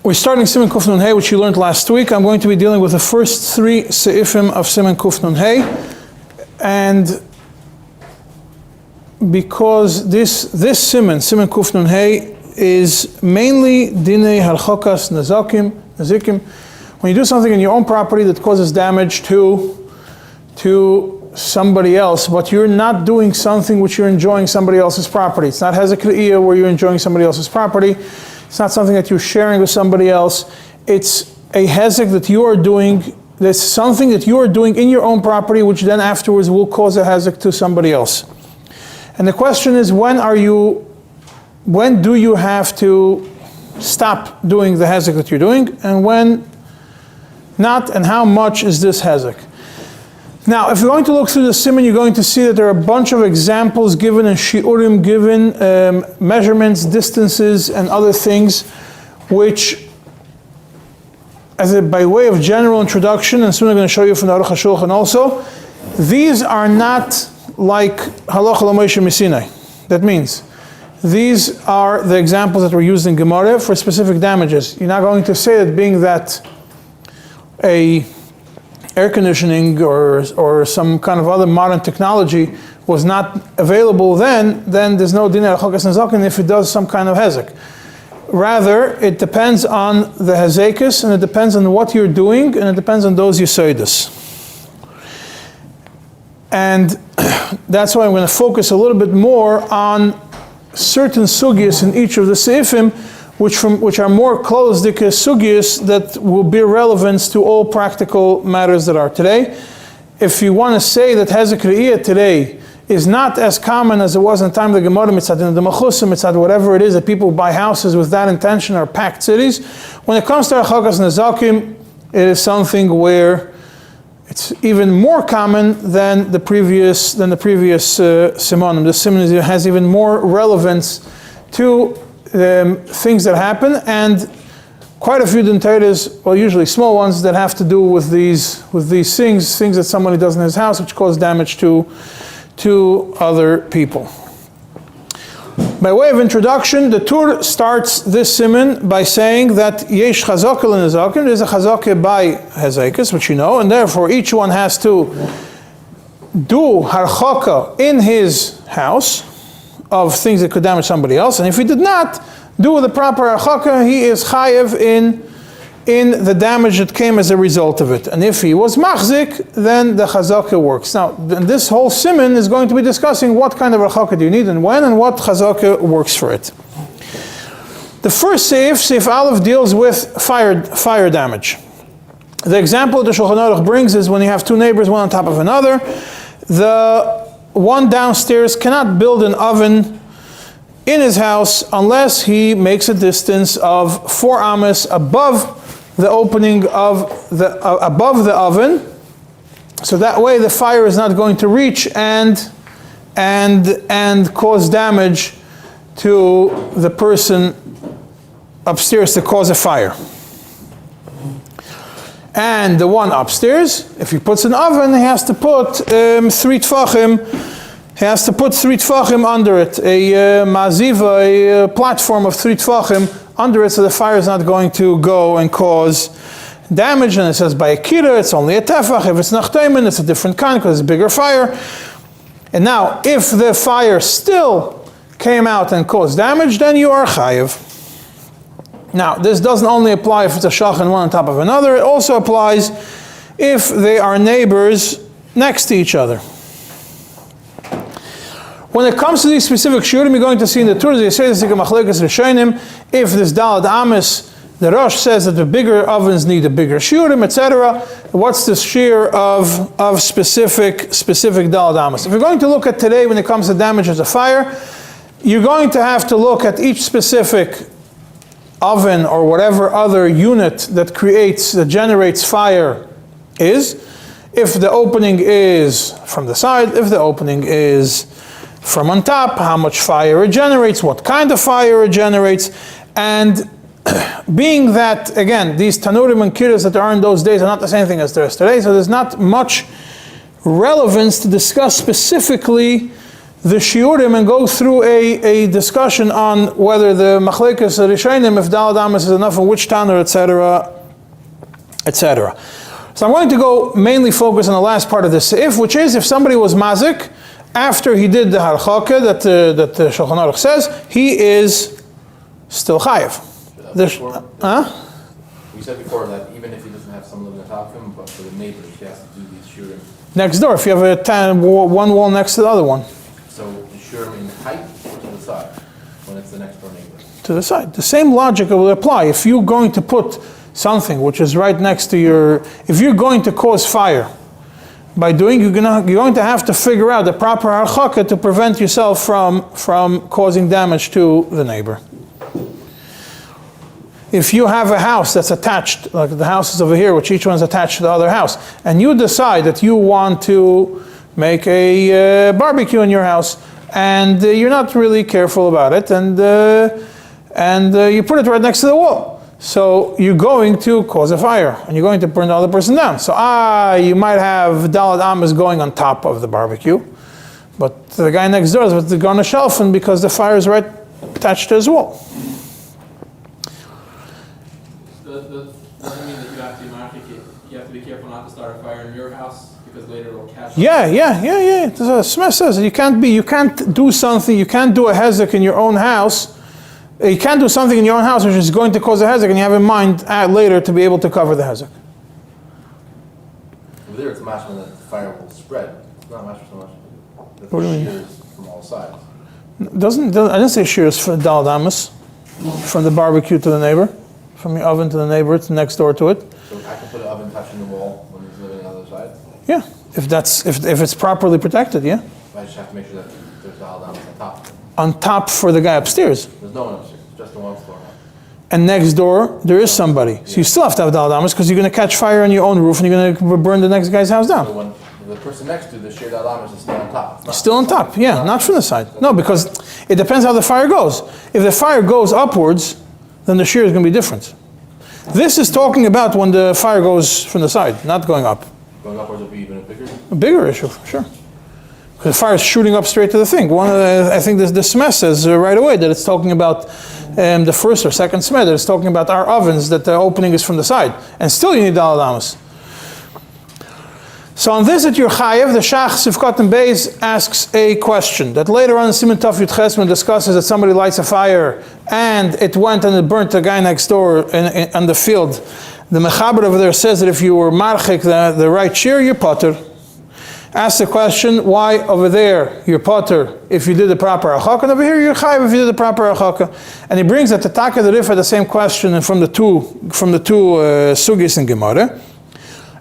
We're starting Siman Kuf Nun Hey, which you learned last week. I'm going to be dealing with the first three Sa'ifim of Siman Kuf Nun Hey. And because this Siman Kuf Nun Hey, is mainly דיני, הרחקת, נזיקין. When you do something in your own property that causes damage to somebody else, but you're not doing something which you're enjoying somebody else's property. It's not הרחקת where you're enjoying somebody else's property. It's not something that you're sharing with somebody else. It's a hezek that you are doing. There's something that you are doing in your own property, which then afterwards will cause a hezek to somebody else. And the question is, when do you have to stop doing the hezek that you're doing, and when not, and how much is this hezek? Now, if you're going to look through the Siman, you're going to see that there are a bunch of examples given and shiurim given, measurements, distances, and other things, which, by way of general introduction, and soon I'm going to show you from the Shulchan also, these are not like halacha l'Moshe Misinai. That means, these are the examples that were used in Gemara for specific damages. You're not going to say that being that a air conditioning or some kind of other modern technology was not available then there's no דיני הרחקת נזיקין if it does some kind of hezek. Rather, it depends on the hezekis, and it depends on what you're doing, and it depends on those yesodis. And that's why I'm going to focus a little bit more on certain sugyas in each of the Sa'ifim, which are more closed sugyas that will be relevant to all practical matters that are today. If you want to say that hezek re'iyah today is not as common as it was in the time of the Gemara, mitzad the machusim, mitzad whatever it is, that people buy houses with that intention or packed cities, when it comes to harchakas nezakim, it is something where it's even more common than the previous simanim. The siman has even more relevance to things that happen, and quite a few dentatas, well, usually small ones, that have to do with these things that somebody does in his house, which cause damage to other people. By way of introduction, the Tur starts this siman by saying that yesh chazaka l'nezakim, there's a chazaka by hezekis, which you know, and therefore each one has to do harchaka in his house of things that could damage somebody else, and if he did not do the proper harchaka, he is chayev in the damage that came as a result of it. And if he was machzik, then the chazaka works. Now, this whole siman is going to be discussing what kind of harchaka do you need and when, and what chazaka works for it. The first Seif Aleph, deals with fire damage. The example the Shulchan Aruch brings is when you have two neighbors, one on top of another. The one downstairs cannot build an oven in his house unless he makes a distance of 4 amas above the opening of above the oven, so that way the fire is not going to reach and cause damage to the person upstairs to cause a fire. And the one upstairs, if he puts an oven, he has to put 3 tfachim. He has to put 3 tfachim under it, a maziva, a platform of 3 tfachim under it, so the fire is not going to go and cause damage. And it says by akira, it's only a tefach. If it's nachtayman, it's a different kind because it's a bigger fire. And now, if the fire still came out and caused damage, then you are chayiv. Now, this doesn't only apply if it's a shachan one on top of another. It also applies if they are neighbors next to each other. When it comes to these specific shiurim, you're going to see in the Tur, they say this machlekes rishonim. If this dalad amis, the Rosh says that the bigger ovens need a bigger shiurim, etc. What's the shear of specific dalad amis? If you're going to look at today when it comes to damage as a fire, you're going to have to look at each specific oven or whatever other unit that generates fire is. If the opening is from the side, if the opening is from on top, how much fire it generates, what kind of fire it generates, and being that, again, these tanurim and kiras that are in those days are not the same thing as there is today, so there's not much relevance to discuss specifically the shiurim and go through a discussion on whether the machlekas rishonim, if dalad amas is enough, and which tanur, etc., etc. So I'm going to go mainly focus on the last part of this seif, which is if somebody was mazik after he did the harchaka that the Shulchan Aruch says, he is still chayiv. We said before that even if he doesn't have someone living on top of him, but for the neighbors, he has to do these shurim. Next door, if you have one wall next to the other one. So the shurim in height or to the side when it's the next door neighbor? To the side. The same logic will apply. If you're going to put something which is right next to if you're going to cause fire by doing, you're going to have to figure out the proper harchaka to prevent yourself from causing damage to the neighbor. If you have a house that's attached, like the houses over here, which each one's attached to the other house, and you decide that you want to make a barbecue in your house, and you're not really careful about it, and you put it right next to the wall. So you're going to cause a fire, and you're going to burn the other person down. So you might have dalad amas going on top of the barbecue, but the guy next door is with the garnish shelf, and because the fire is right attached to his wall. Doesn't mean that you have to be market. You have to be careful not to start a fire in your house because later it'll catch. Yeah. The Smith says that you can't do something. You can't do a hezek in your own house. You can't do something in your own house which is going to cause a hezek, and you have in mind later to be able to cover the hezek. Over there, it's a mashma that the fire will spread. It's not a mashma so much that What do you the mean? shears from all sides. I didn't say shears for dalad amas, from the barbecue to the neighbor, from the oven to the neighbor. It's next door to it. So I can put an oven touching the wall when he's living on the other side. Yeah, if it's properly protected. Yeah. I just have to make sure that there's a on top. On top for the guy upstairs. There's no one upstairs, just the one floor. And next door, there is somebody. So you still have to have dalad amas because you're going to catch fire on your own roof and you're going to burn the next guy's house down. So when the person next to the shared alamas is still on top. Still on top, yeah, not from the side. No, because it depends how the fire goes. If the fire goes upwards, then the shear is going to be different. This is talking about when the fire goes from the side, not going up. Going upwards would be even a bigger issue, for sure. Because the fire is shooting up straight to the thing. I think the Smeh says right away that it's talking about the first or second Smeh, that it's talking about our ovens, that the opening is from the side. And still you need dalad amas. So on this at your chayev, the Shach Sivkot and Beis asks a question that later on in Siman Tov Yud Ches discusses that somebody lights a fire and it went and it burnt the guy next door on the field. The Mechaber over there says that if you were marchik the right shear, you're potter. Ask the question, why over there you're potter if you did the proper harchaka, and over here you're chayev if you did the proper harchaka. And he brings at the Taka the Rif the same question and from the two sugis in Gemara.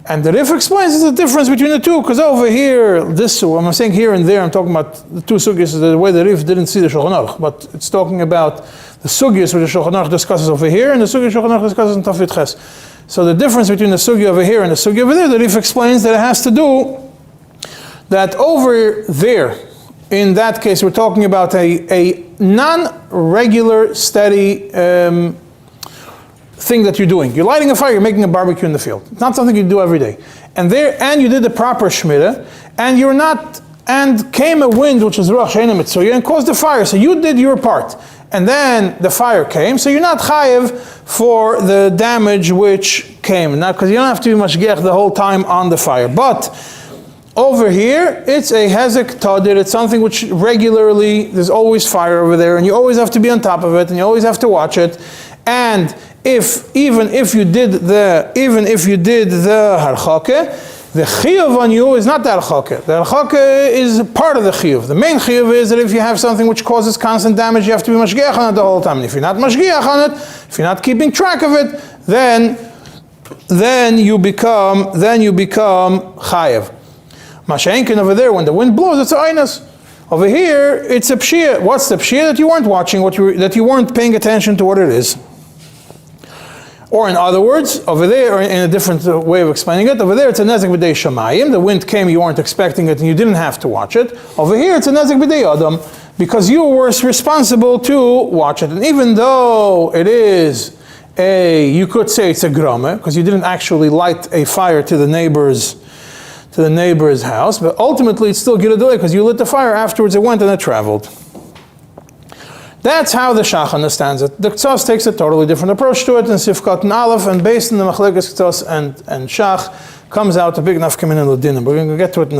And the Rif explains the difference between the two, because over here, I'm saying here and there, I'm talking about the two sugis, the way the Rif didn't see the Shulchan Aruch, but it's talking about the sugis which the Shulchan Aruch discusses over here, and the sugis Shulchan Aruch discusses in Tov Yud Ches. So the difference between the sugi over here and the sugi over there, the Rif explains that it has to do that over there, in that case, we're talking about a non-regular, steady thing that you're doing. You're lighting a fire, you're making a barbecue in the field. It's not something you do every day. And you did the proper shmira, and came a wind which is ruach she'eina mitzuya and caused the fire. So you did your part. And then the fire came, so you're not chayev for the damage which came. Not because you don't have to be mashgiach the whole time on the fire. But over here, it's a hezek tadir. It's something which regularly, there's always fire over there, and you always have to be on top of it, and you always have to watch it. And even if you did the harchaka, the chiyuv on you is not the harchaka. The harchaka is part of the chiyuv. The main chiyuv is that if you have something which causes constant damage, you have to be mashgiach on it the whole time. And if you're not mashgiach on it, if you're not keeping track of it, then you become chayev. Masha'enkin over there, when the wind blows, it's a aynas. Over here, it's a pshia. What's the pshia? That you weren't watching, that you weren't paying attention to what it is. Or in other words, over there, or in a different way of explaining it, over there it's a nezek b'dei shamayim. The wind came, you weren't expecting it, and you didn't have to watch it. Over here it's a nezek b'dei adam, because you were responsible to watch it. And even though it is you could say it's a grama, because you didn't actually light a fire to the neighbor's to the neighbor's house, but ultimately it's still get a delay because you lit the fire, afterwards it went and it traveled. That's how the Shach understands it. The Ktsas takes a totally different approach to it in Sifkat and Aleph, and based on the Machlekes Ktsas and Shach, comes out a big nafkamin in Ladinim. We're going to get to it.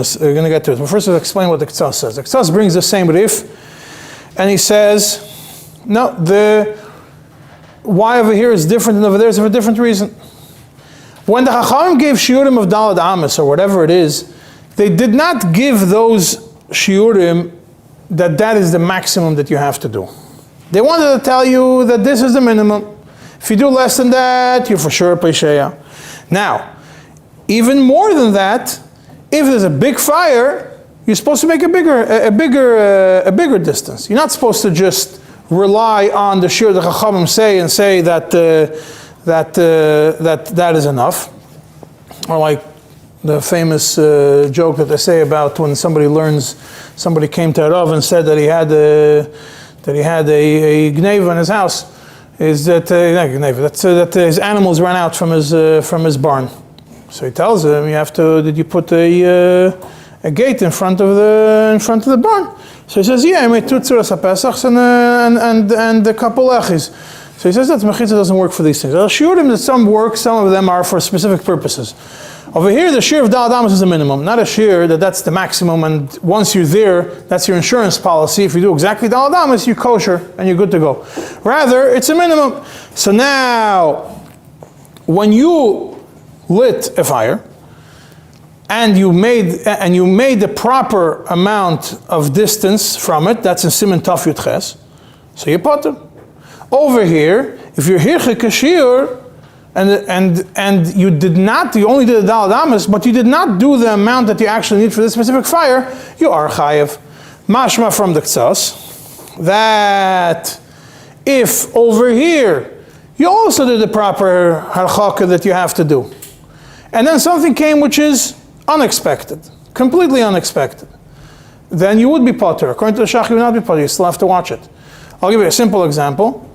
But first, let's explain what the Ktsas says. The Ktsas brings the same rif, and he says, no, the why over here is different than over there is for a different reason. When the Chachamim gave shiurim of Dalad Amis or whatever it is, they did not give those shiurim that is the maximum that you have to do. They wanted to tell you that this is the minimum. If you do less than that, you're for sure Pesheya. Now, even more than that, if there's a big fire, you're supposed to make a bigger distance. You're not supposed to just rely on the shiur the Chachamim say and say that is enough. Or like the famous joke that they say about when somebody came to Rav and said that he had a gneva in his house, is that that his animals ran out from his barn. So he tells him, did you put a gate in front of the barn? So he says, yeah, I made 2 tzuras HaPesachs and a couple lechis. So he says that mechitza doesn't work for these things. I'll assure him that some work, some of them are for specific purposes. Over here, the shear of Dalad Amis is the minimum, not a shear that's the maximum, and once you're there, that's your insurance policy. If you do exactly Dalad Amis, you're kosher and you're good to go. Rather, it's a minimum. So now, when you lit a fire, and you made the proper amount of distance from it, that's in Siman Taf Yud Ches, so you put them. Over here, if you're hirchik kashir, and you only did the Dalad Amis, but you did not do the amount that you actually need for this specific fire, you are chayev. Mashma from the Ktsas, that if over here, you also did the proper harchaka that you have to do, and then something came which is unexpected, completely unexpected, then you would be potter. According to the Shach, you would not be potter, you still have to watch it. I'll give you a simple example.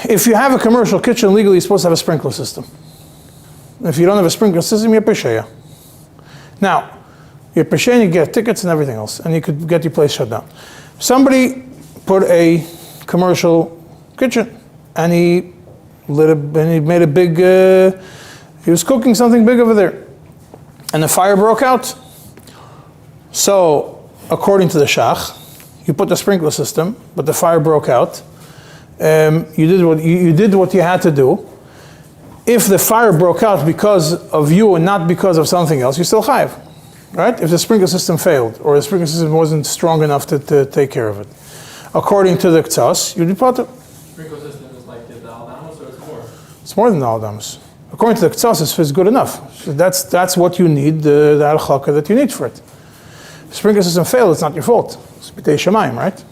If you have a commercial kitchen, legally you're supposed to have a sprinkler system. If you don't have a sprinkler system, you're pesheya. Now, you're pesheya, you get tickets and everything else, and you could get your place shut down. Somebody put a commercial kitchen, and he made a big, he was cooking something big over there, and the fire broke out. So, according to the Shach, you put the sprinkler system, but the fire broke out. You did what you had to do. If the fire broke out because of you and not because of something else, you're still chayiv, right? If the sprinkler system failed or the sprinkler system wasn't strong enough to take care of it, according to the Ktsas, you depart it. Sprinkler system is like the Dalad Amis, or it's more? It's more than Dalad Amis. According to the Ktsas, it's good enough. So that's what you need, the harchaka that you need for it. If the sprinkler system failed, it's not your fault. It's b'tei shamayim, right?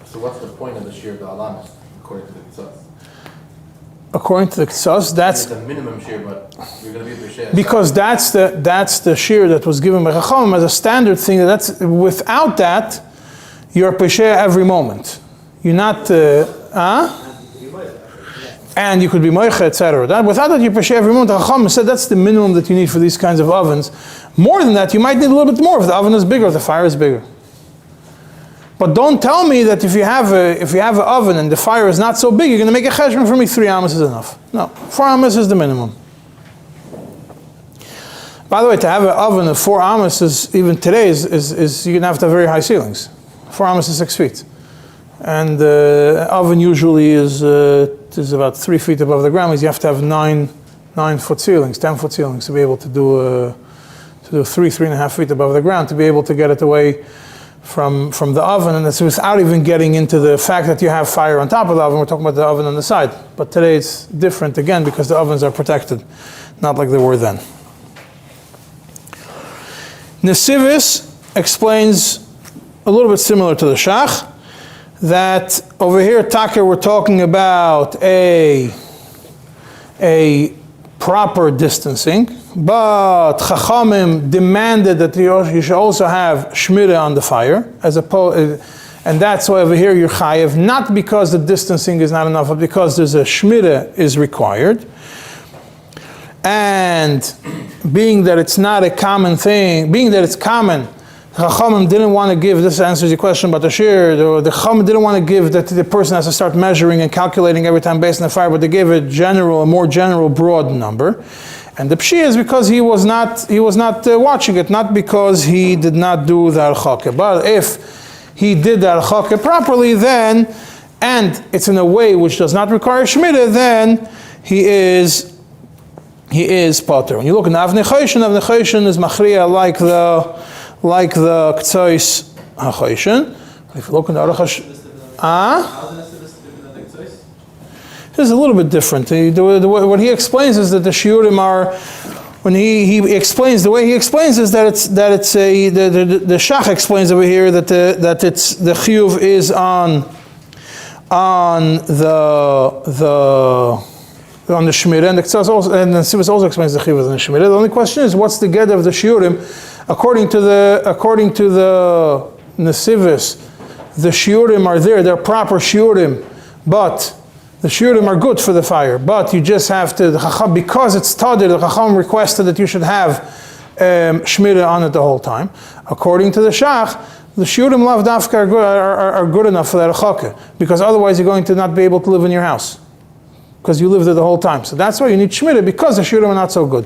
So what's the point of the shear of the alamis, according to the Ktsas? According to the Ktsas, that's the minimum shear, but you're going to be b'sheya. Because that's the shear that was given by Chachamim as a standard thing. That's without that, you're b'sheya every moment. You're not, and you could be moicha, etc. Without that, you're b'sheya every moment. Chachamim said that's the minimum that you need for these kinds of ovens. More than that, you might need a little bit more if the oven is bigger, if the fire is bigger. But don't tell me that if you have an oven and the fire is not so big, you're going to make a cheshbon for me 3 amas is enough. No, 4 amas is the minimum. By the way, to have an oven of 4 amas is even today is you're going to have very high ceilings. 4 amas is 6 feet, and the oven usually is about 3 feet above the ground. Because you have to have 9-foot ceilings, 10-foot ceilings to be able to do 3.5 feet above the ground to be able to get it away from the oven, and it's without even getting into the fact that you have fire on top of the oven. We're talking about the oven on the side. But today it's different again because the ovens are protected, not like they were then. Nesivis explains a little bit similar to the Shach, that over here, Taka, we're talking about a proper distancing, but Chachamim demanded that you should also have shmirah on the fire, and that's why over here you're chayev, not because the distancing is not enough, but because there's a shmirah is required. and being that it's not a common thing, being that it's common, the Chachamim didn't want to give, this answers your question about the shear, the Chachamim didn't want to give that the person has to start measuring and calculating every time based on the fire, but they gave a more general, broad number. And the pshi is because he was not watching it, not because he did not do the harchaka. But if he did the harchaka properly, then, and it's in a way which does not require shmita, then he is potter. When you look in Avnei Choshen is machriya like the Ktsois HaChoshen. If you look in the Arachas, it's a little bit different. What he explains is that the shiurim are, when he explains, the way he explains is that the Shach explains over here that it's the chiyuv is on the shmira, and the Ktsois also, and the Sivas also explains the chiyuv on the shmira. The only question is, what's the get of the shiurim? According to the Nesivos, the shiurim are there, they're proper shiurim, but the shiurim are good for the fire. But you just have to, because it's tadir, the Chacham requested that you should have shmira on it the whole time. According to the Shach, the shiurim lav dafka are good enough for that harchaka, because otherwise you're going to not be able to live in your house, because you live there the whole time. So that's why you need shmira, because the shiurim are not so good.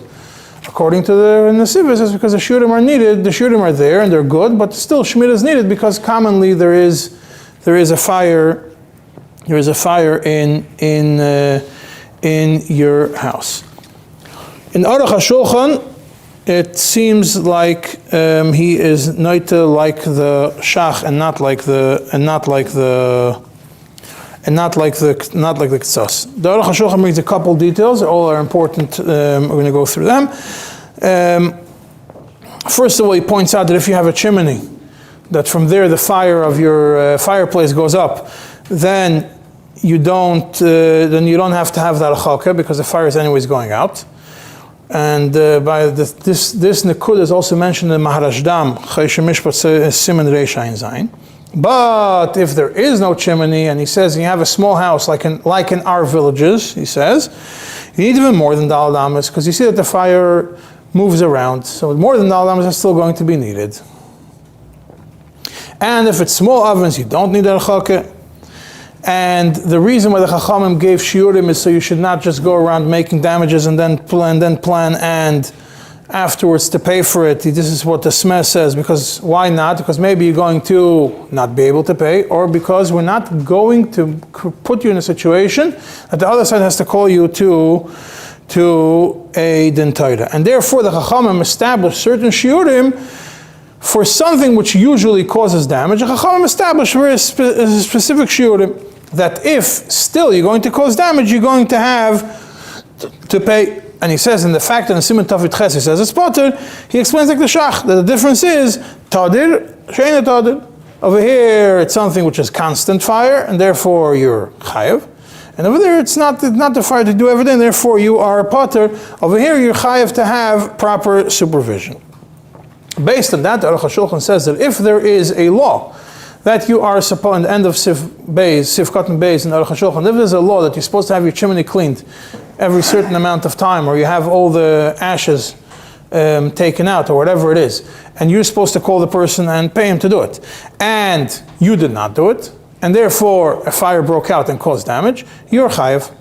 According to the Nesivos, it's because the shurim are needed, the shurim are there and they're good, but still shmita is needed because commonly there is a fire in your house. In Aruch HaShulchan, it seems like he is noita like the Shach and not like the Ktsos. The Aruch HaShulchan brings a couple details. All are important. We're going to go through them. First of all, he points out that if you have a chimney, that from there the fire of your fireplace goes up, then you don't have to have that harchaka because the fire is anyways going out. And by this nekud is also mentioned in Maharashdam, Mispat, סימן Reish Ayin Zayin. But if there is no chimney, and he says you have a small house like in our villages, he says, you need even more than daled amas because you see that the fire moves around. So more than daled amas are still going to be needed. And if it's small ovens, you don't need harchaka. And the reason why the Chachamim gave shiurim is so you should not just go around making damages and then plan and afterwards to pay for it. This is what the Smeh says, because why not? Because maybe you're going to not be able to pay, or because we're not going to put you in a situation that the other side has to call you to a din Torah. And therefore the Chachamim established certain shiurim for something which usually causes damage. The Chachamim established for a specific shiurim that if still you're going to cause damage, you're going to have to pay. And he says in the fact that in Siman Tavit Ches he says it's potter, he explains like the Shach, that the difference is tadir, sheina tadir. Over here it's something which is constant fire, and therefore you're chayav. And over there it's not the fire to do everything, therefore you are a potter. Over here you're chayav to have proper supervision. Based on that, the Aruch HaShulchan says that if there is a law that you are supposed, in the end of Sif Katan Beis in the Aruch HaShulchan, if there's a law that you're supposed to have your chimney cleaned every certain amount of time, or you have all the ashes taken out, or whatever it is, and you're supposed to call the person and pay him to do it, and you did not do it, and therefore a fire broke out and caused damage, you're chayav,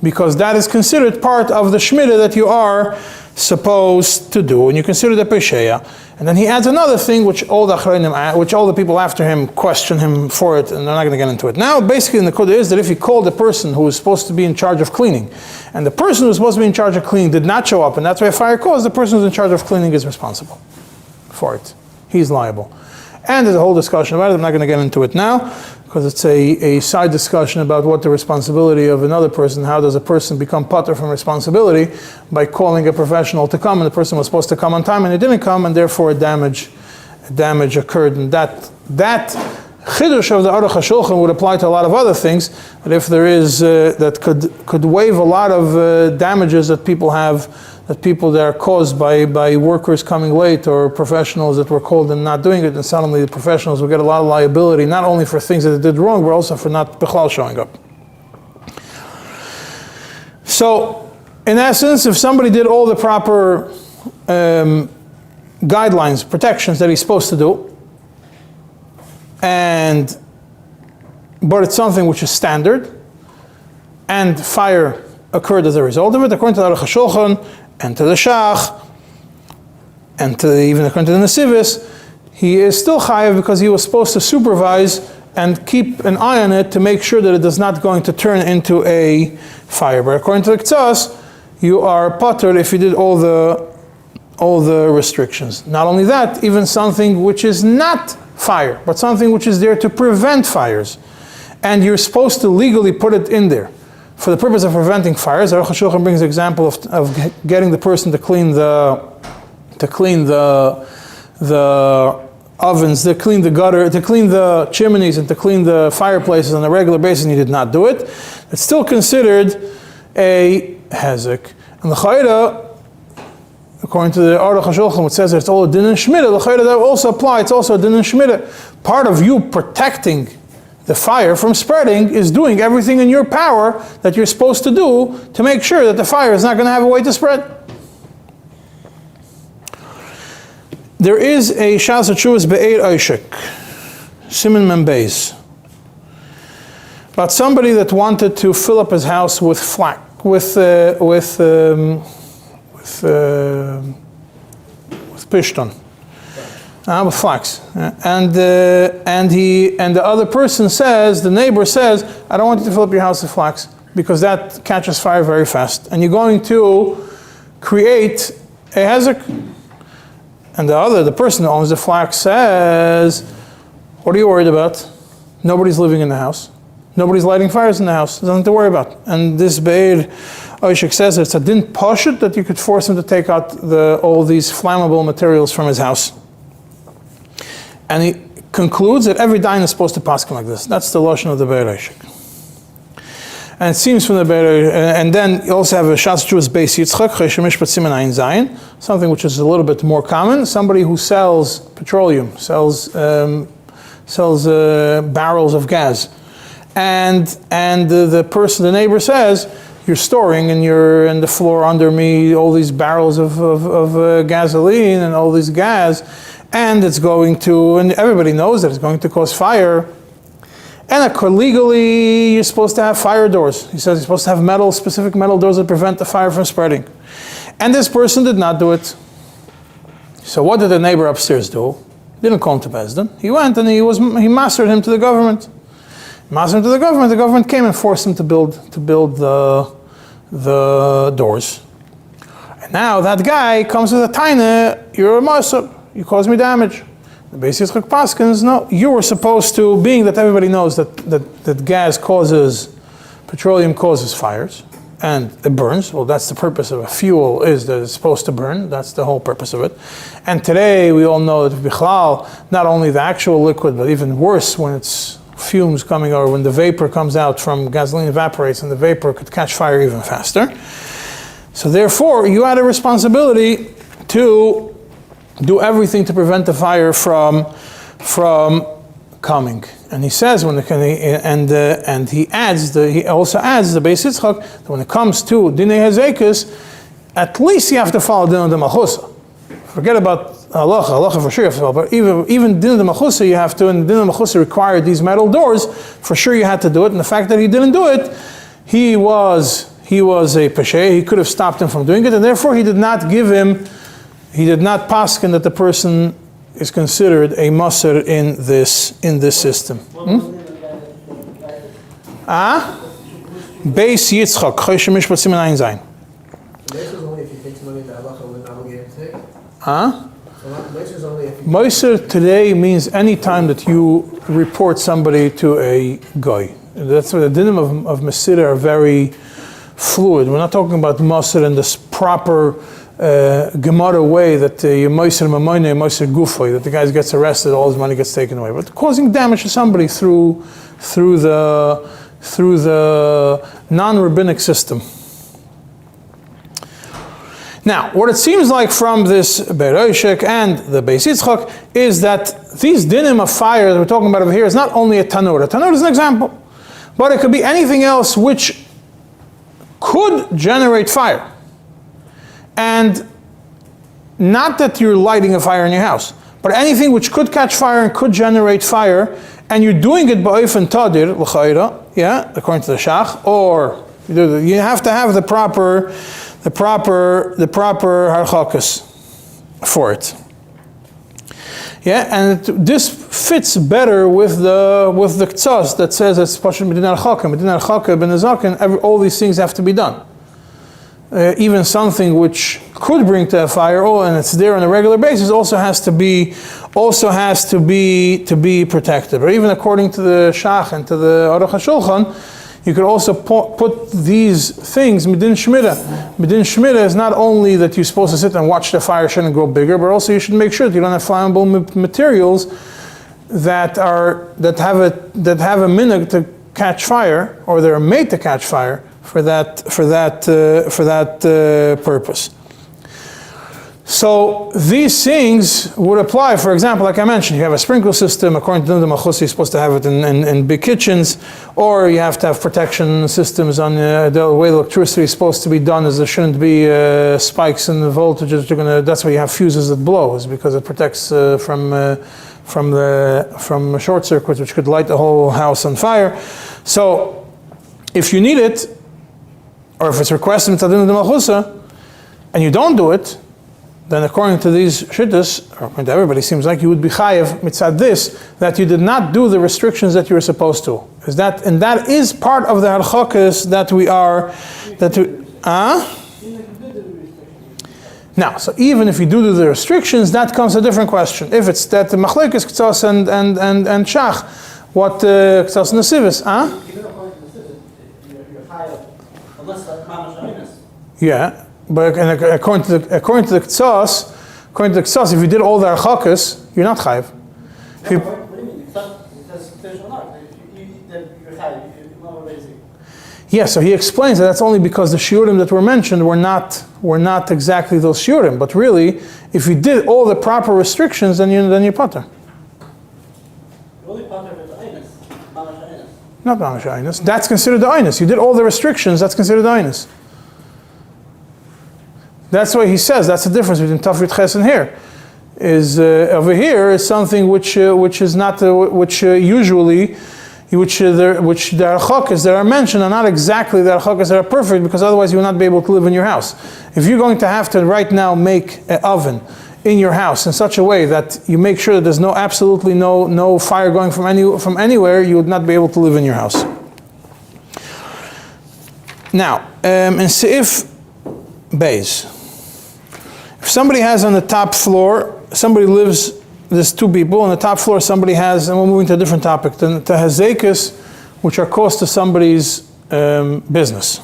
because that is considered part of the shmita that you are supposed to do, and you consider the pesheya. And then he adds another thing which all the people after him question him for it, and they're not going to get into it. Now, basically, the code is that if you call the person who is supposed to be in charge of cleaning, and the person who is supposed to be in charge of cleaning did not show up, and that's why a fire caused, the person who's in charge of cleaning is responsible for it. He's liable. And there's a whole discussion about it. I'm not going to get into it now, because it's a side discussion about what the responsibility of another person, how does a person become patur from responsibility by calling a professional to come, and the person was supposed to come on time and it didn't come, and therefore a damage occurred. And that chidush of the Aruch HaShulchan would apply to a lot of other things, but if there is, that could waive a lot of damages that people have, that are caused by workers coming late or professionals that were called and not doing it, and suddenly the professionals will get a lot of liability, not only for things that they did wrong, but also for not bichlal showing up. So in essence, if somebody did all the proper guidelines, protections that he's supposed to do, but it's something which is standard, and fire occurred as a result of it, according to the Shulchan and to the Shach, and even according to the Nesivis, he is still chayav because he was supposed to supervise and keep an eye on it to make sure that it is not going to turn into a fire. But according to the K'tzas, you are patur if you did all the restrictions. Not only that, even something which is not fire, but something which is there to prevent fires. And you're supposed to legally put it in there for the purpose of preventing fires. The Shulchan brings the example of getting the person to clean the ovens, to clean the gutter, to clean the chimneys, and to clean the fireplaces on a regular basis, and he did not do it. It's still considered a hezek. And the chayda, according to the Aruch HaShulchan, which says that it's all a din and shmita, the chayda that also apply, it's also a din and shmita. Part of you protecting the fire from spreading is doing everything in your power that you're supposed to do to make sure that the fire is not going to have a way to spread. There is a Shas HaTshuvas Be'er Oishik, Siman Membeis, about somebody that wanted to fill up his house with flax, with pishton, with flax, and the other person says, the neighbor says, I don't want you to fill up your house with flax because that catches fire very fast, and you're going to create a hezek. And the person who owns the flax says, what are you worried about? Nobody's living in the house. Nobody's lighting fires in the house. There's nothing to worry about. And this Be'er Oishik says it's a din pashut that you could force him to take out all these flammable materials from his house. And he concludes that every dayan is supposed to paskin like this. That's the lashon of the Be'er Oishik. And it seems from the Be'er, and then you also have a Shas HaTshuvas Beis Yitzchak, Mispat Siman Ayin Zayin, something which is a little bit more common. Somebody who sells petroleum, sells barrels of gas, and the person, the neighbor says, you're storing in the floor under me all these barrels of gasoline and all this gas, and it's going to, and everybody knows that it's going to cause fire. And legally, you're supposed to have fire doors. He says you're supposed to have specific metal doors that prevent the fire from spreading. And this person did not do it. So what did the neighbor upstairs do? Didn't call him to Beis Din. He went and he mastered him to the government. The government came and forced him to build the doors. And now that guy comes with a taina, you're a master, you caused me damage. The Beis Yitzchak paskins, no, you were supposed to, being that everybody knows that gas petroleum causes fires, and it burns. Well, that's the purpose of a fuel, is that it's supposed to burn. That's the whole purpose of it. And today we all know that bichlal, not only the actual liquid, but even worse when it's fumes coming, or when the vapor comes out from gasoline evaporates, and the vapor could catch fire even faster. So therefore, you had a responsibility to do everything to prevent the fire from coming. And he says he also adds the Beis Yitzchak that when it comes to דיני Hazekis, at least you have to follow דיני Machusa. Forget about halacha for sure you have to follow, but even דיני Machusa you have to, and דיני Machusa required these metal doors. For sure you had to do it, and the fact that he didn't do it, he was a peshe. He could have stopped him from doing it, and therefore he did not paskin that the person is considered a maser in this system. Beis Yitzchak, Choshen Mishpat Siman Ayin Zayin. Moser today means any time that you report somebody to a goy. That's why the dinim of Mesira are very fluid. We're not talking about Moser in this proper Gemara way that you Moser Mamoyne, Moser Gufoy, that the guy gets arrested, all his money gets taken away. But causing damage to somebody through the non-rabbinic system. Now, what it seems like from this Be'er Oishik and the Beis Yitzchak is that these dinim of fire that we're talking about over here is not only a tanur. A tanur is an example, but it could be anything else which could generate fire. And not that you're lighting a fire in your house, but anything which could catch fire and could generate fire, and you're doing it ba'ofen tadir, l'chayra, yeah, according to the shach, or you have to have the proper harchakas for it. Yeah, and this fits better with the ktsas that says it's pashut medin harchaka, ben nizakon. All these things have to be done. Even something which could bring to a fire, and it's there on a regular basis, also has to be protected. Or even according to the shach and to the Aruch HaShulchan, you could also put these things midin shmira. Midin shmira is not only that you're supposed to sit and watch the fire shouldn't grow bigger, but also you should make sure that you don't have flammable materials that have a minhag to catch fire, or they're made to catch fire for that purpose. So these things would apply. For example, like I mentioned, you have a sprinkler system. According to the Malchus, you're supposed to have it in big kitchens, or you have to have protection systems on the way the electricity is supposed to be done. Is there shouldn't be spikes in the voltages. That's why you have fuses that blow, is because it protects from short circuits, which could light the whole house on fire. So if you need it, or if it's requested mitzadin the Malchusa, and you don't do it, then according to these shittas, or according to everybody, seems like you would be chayev mitzad this, that you did not do the restrictions that you were supposed to. And that is part of the harchakas Now, so even if you do the restrictions, that comes a different question. If it's that the machlekes ktsas and shach, what ktsas nesivis, Yeah. But according to the ktsas, if you did all the harchakas, you're not chayiv. Yeah, so he explains that that's only because the shiurim that were mentioned were not exactly those shiurim. But really, if you did all the proper restrictions, then you're pater. Not mamash einus. That's considered the einus. You did all the restrictions. That's considered the einus. That's why he says that's the difference between Tafrit Ches and here. Is over here is something which is not usually the harchakas that are mentioned are not exactly the harchakas that are perfect, because otherwise you will not be able to live in your house. If you're going to have to right now make an oven in your house in such a way that you make sure that there's absolutely no fire going from anywhere, you would not be able to live in your house. Now, in Seif Beis, if somebody has on the top floor, there's two people, on the top floor somebody has, and we're moving to a different topic, the hazekas, which are cost to somebody's business.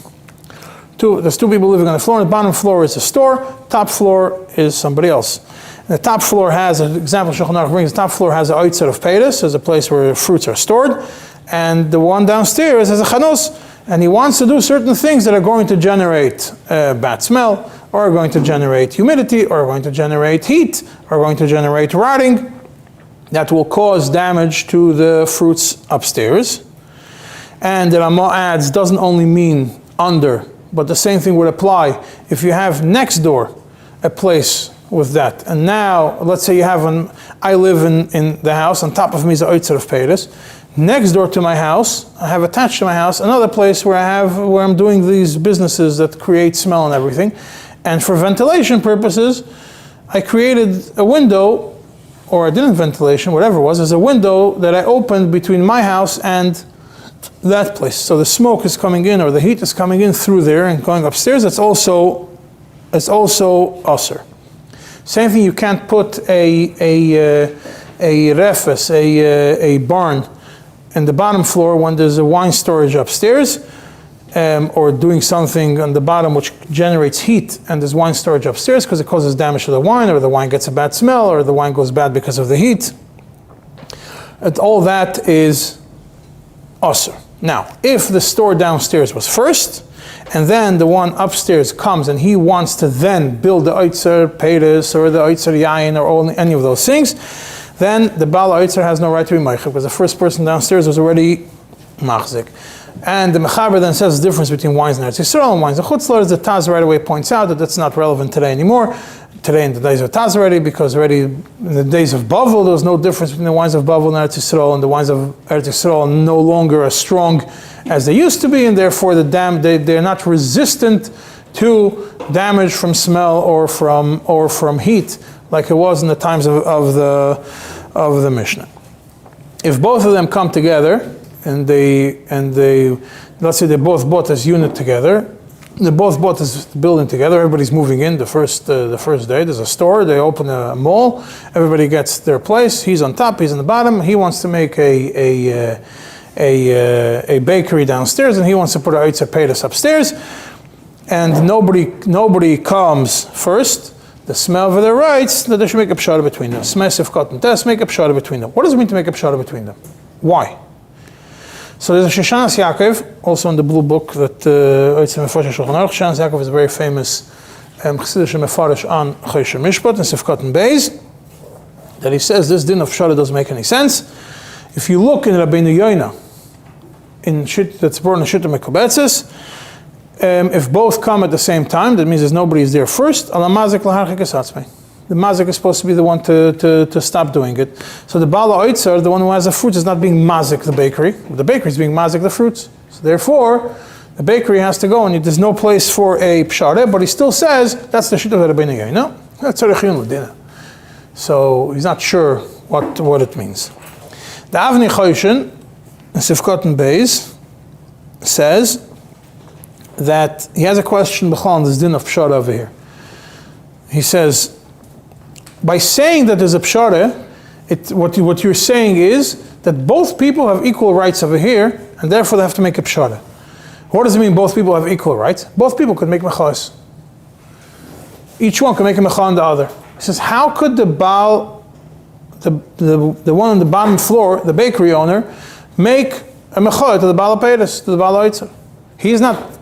There's two people living on the floor, and the bottom floor is a store, top floor is somebody else. And the top floor has, an example Shulchan Aruch brings, the top floor has an oitzer of peiros, as a place where fruits are stored, and the one downstairs has a chanos, and he wants to do certain things that are going to generate bad smell, or are going to generate humidity, or are going to generate heat, or are going to generate rotting, that will cause damage to the fruits upstairs. And the Ramah adds, doesn't only mean under, but the same thing would apply if you have next door a place with that. And now, let's say I live in the house, on top of me is a oitzer of peiros. Next door to my house, I have attached to my house another place where I'm doing these businesses that create smell and everything. And for ventilation purposes, I created a window, or I didn't ventilation, whatever it was, there's a window that I opened between my house and that place. So the smoke is coming in, or the heat is coming in through there and going upstairs. It's also usher. Same thing, you can't put a refes, a barn, in the bottom floor when there's a wine storage upstairs, or doing something on the bottom which generates heat, and there's wine storage upstairs, because it causes damage to the wine, or the wine gets a bad smell, or the wine goes bad because of the heat. And all that is usher. Now, if the store downstairs was first, and then the one upstairs comes and he wants to then build the oitzer peiros or the oitzer yain or any of those things, then the Baal oitzer has no right to be meichav, because the first person downstairs was already machzik. And the Mechaber then says the difference between wines in Eretz Yisrael and wines in Chutz La'aretz. The Taz right away points out that that's not relevant today anymore. Today in the days of Taz already, because already in the days of Bavel, there was no difference between the wines of Bavel and Eretz Yisrael, and the wines of Eretz Yisrael are no longer as strong as they used to be, and therefore they're not resistant to damage from smell or from heat, like it was in the times of the Mishnah. If both of them come together, and they let's say they both bought this unit together, they both bought this building together, everybody's moving in the first day, there's a store, they open a mall, everybody gets their place, he's on top, he's on the bottom, he wants to make a bakery downstairs, and he wants to put a Eitzer Peiros upstairs, and nobody comes first. The Smelver writes that they should make a pshara between them. Smesif Cotton Test, make a pshara between them. What does it mean to make a pshara between them? Why? So there's a Shoshanas Yaakov, also in the blue book that Shoshanas Yaakov is a very famous Chassidish Mefarish on Choshen Mishpat and Sifkat and Beis, that he says this din of pshara doesn't make any sense. If you look in Rabbeinu Yoina, that's born in Shittim Mekubetzes, if both come at the same time, that means there's nobody is there first. Ala mazek laharchik. The mazik is supposed to be the one to stop doing it. So the Bala Oitzer, the one who has the fruits, is not being mazik the bakery. The bakery is being mazik the fruits. So therefore, the bakery has to go, and there's no place for a pshare, but he still says that's the shit of Rabbeinu Yoina. That's Tzarechiyun l'dina. So he's not sure what it means. The Avnei Choshen, in Sifkat and Beis, says that he has a question on this din of pshara over here. He says, by saying that there's a pshara, what you're saying is that both people have equal rights over here, and therefore they have to make a pshara. What does it mean both people have equal rights? Both people could make mechas. Each one can make a mecha on the other. He says, how could the Baal, the one on the bottom floor, the bakery owner, make a mecha to the Baal Peiros, to the Baal Oitzer? He's not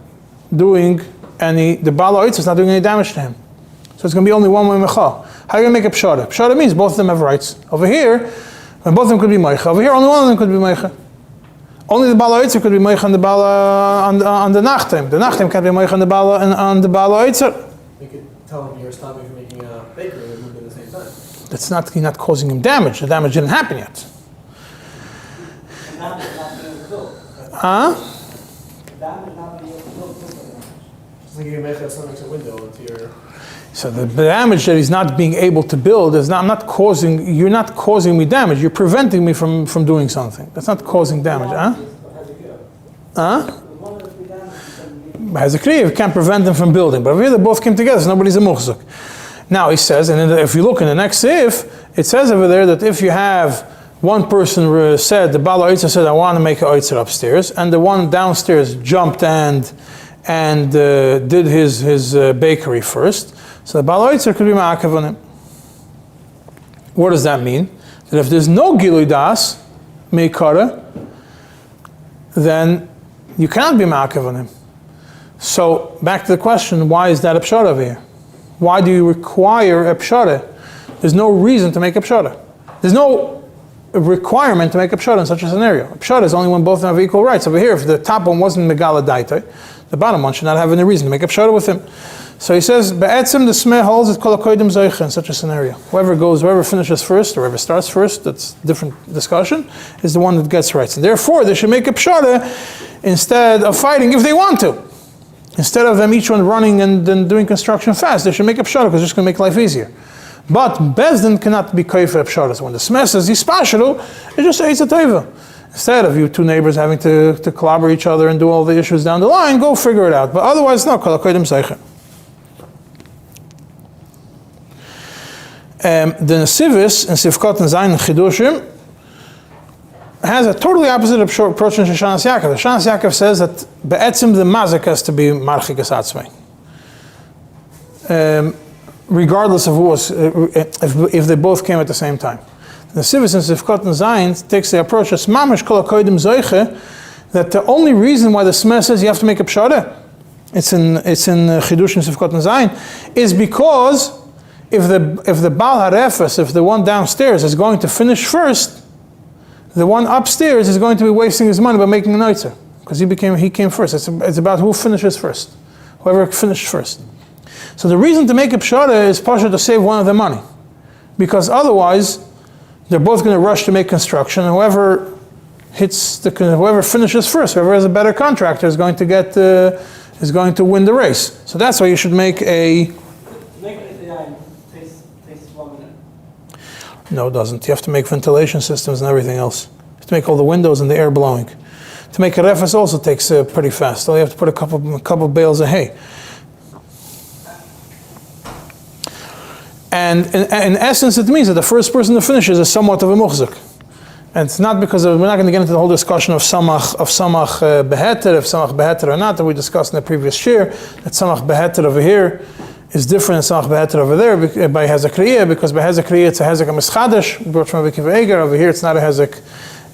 doing the Baal Oitzer is not doing any damage to him. So it's going to be only one way mecha. How are you going to make a pshara? Pshara means both of them have rights. Over here, both of them could be meicha. Over here, only one of them could be meicha. Only the Baal Oitzer could be meicha on the Baal on the nachtem. The nachtem can't be meicha on the Baal Oitzer. You could tell him you're stopping from making a bakery and move at the same time. That's not, you're not causing him damage. The damage didn't happen yet. It's like you make something to window into your. So the damage that he's not being able to build is not, you're not causing me damage, you're preventing me from doing something. That's not causing damage, Has a kriya, you can't prevent them from building. But over here they both came together, so nobody's a muhzuk. Now he says, and if you look in the next seif, it says over there that if you have one person said, the Baal Oitzer said, I want to make an Oitzer upstairs, and the one downstairs jumped and did his bakery first, so the Baal Oitzer could be ma'akev on him. What does that mean? That if there's no Gilui Das, meikara, then you cannot be ma'akev on him. So, back to the question, why is that a pshara over here? Why do you require a pshara? There's no reason to make a pshara. There's no requirement to make a pshara in such a scenario. A pshara is only when both of them have equal rights. Over here, if the top one wasn't megala daitoi, the bottom one should not have any reason to make a pshara with him. So he says, Be'etzim the smeh holds it kol hakodim zoicha in such a scenario. Whoever finishes first, or whoever starts first, that's a different discussion, is the one that gets rights. And therefore, they should make a pshara instead of fighting if they want to. Instead of them each one running and then doing construction fast, they should make a pshara because it's just going to make life easier. But Bezdin cannot be koyfer a pshara. So when the smeh says yispashalu, it just says a teva. Instead of you two neighbors having to collaborate each other and do all the issues down the line, go figure it out. But otherwise, no, kol hakodim zoicha. The Nesivis in Sifkat and Zayin Chidushim has a totally opposite approach in Shoshanas Yaakov. Shoshanas Yaakov says that be'etzim the mazik has to be marchikas atzmei, regardless of who was, if they both came at the same time. The Nesivis in Sifkat and Zayin takes the approach as mamish kol hakodim zoiche, that the only reason why the smeh says you have to make a pshara, it's in Chidush and Sifkat and Zayin, is because if the Baal HaRefes, if the one downstairs is going to finish first, the one upstairs is going to be wasting his money by making an oitzer. because he came first. It's about who finishes first, whoever finished first. So the reason to make a pshara is partially to save one of them money, because otherwise they're both going to rush to make construction, and whoever finishes first, whoever has a better contractor is going to win the race. So that's why you should make a. No, it doesn't. You have to make ventilation systems and everything else. You have to make all the windows and the air blowing. To make a refus also takes pretty fast. So you have to put a couple bales of hay. And in essence, it means that the first person to finish is somewhat of a muhzik. And it's not because we're not going to get into the whole discussion of samach beheter, if samach beheter or not, that we discussed in the previous shir, that samach beheter over here is different than samach beheter over there by hezek, because by hezek it's a hezek amischadash, brought from Eger. Over here it's not a hezek